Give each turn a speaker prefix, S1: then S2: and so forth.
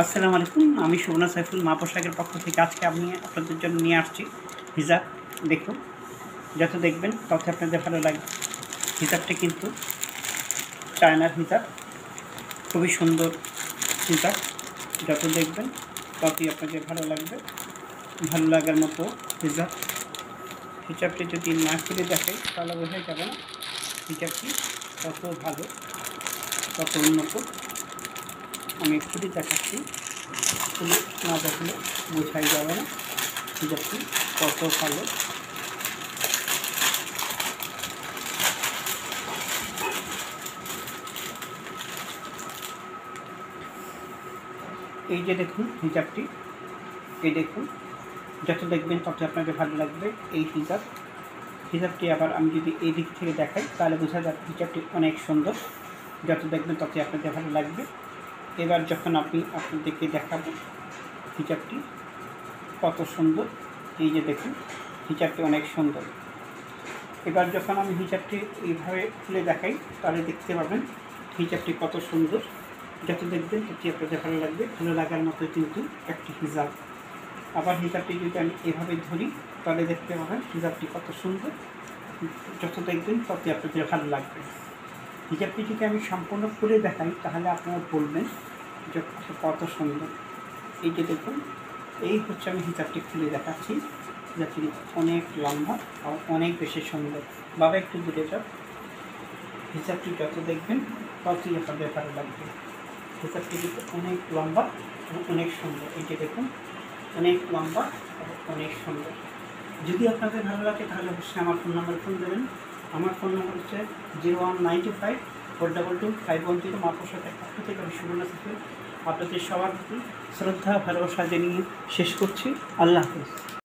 S1: আসসালামু আলাইকুম। আমি সুবর্ণ সাইফুল মা পোশাকের পক্ষ থেকে আজকে আমি আপনাদের জন্য নিয়ে আসছি হিজাব। দেখুন, যত দেখবেন তত আপনাদের ভালো লাগবে। হিজাবটি কিন্তু চায়নার হিজাব, খুবই সুন্দর হিজাব। যত দেখবেন ততই আপনাদের ভালো লাগবে। ভালো লাগার মতো হিজাব। হিজাবটি যদি না খুলে দেখাই তাহলে বোঝা যাবে না হিজাবটি কত ভালো, কত উন্নত। আমি খুলে দেখাচ্ছি, খুলে না দেখলে বোঝাই যাবে না হিজাবটি কত ভালো। এই যে দেখুন হিজাবটি, এই দেখুন, যত দেখবেন তত আপনাদের ভালো লাগবে এই হিজাবটি। আবার আমি যদি এই দিক থেকে দেখাই তাহলে বোঝা যাবে হিজাবটি অনেক সুন্দর। যত দেখবেন ততই আপনাদের ভালো লাগবে। এবার যখন আমি আপনাদেরকে দেখাবো হিজাবটি কত সুন্দর, এই যে দেখুন হিজাবটি অনেক সুন্দর। এবার যখন আমি হিজাবটি এইভাবে খুলে দেখাই তাহলে দেখতে পাবেন হিজাবটি কত সুন্দর। যত দেখবেন ততই আপনাদের ভালো লাগবে। ভালো লাগার মতো কিন্তু একটি হিজাব। আবার হিজাবটি যদি আমি এভাবে ধরি তাহলে দেখতে পাবেন হিজাবটি কত সুন্দর। যত দেখবেন ততই আপনাদের ভালো লাগবে। হিজাবটি যদি আমি সম্পূর্ণ খুলে দেখাই তাহলে আপনারা বলবেন যে কত সুন্দর। এই যে দেখুন, এই হচ্ছে আমি হিজাবটি খুলে দেখাচ্ছি। হিজাবটি অনেক লম্বা আর অনেক বেশি সুন্দর। বাবা একটু দূরে যাও। হিজাবটি যত দেখবেন ততই আপনাদের ভালো লাগবে। হিজাবটি কিন্তু অনেক লম্বা এবং অনেক সুন্দর। এই যে দেখুন, অনেক লম্বা এবং অনেক সুন্দর। যদি আপনাদের ভালো লাগে তাহলে অবশ্যই আমার ফোন নাম্বার ফোন দেবেন। আমার ফোন নাম্বার হচ্ছে 01925422510। মা পোশাকের পক্ষ থেকে আমি সুবর্ণ সাইফুল আপনাদের সবার প্রতি শ্রদ্ধা ভালোবাসা জানিয়ে শেষ করছি। আল্লাহ হাফেজ।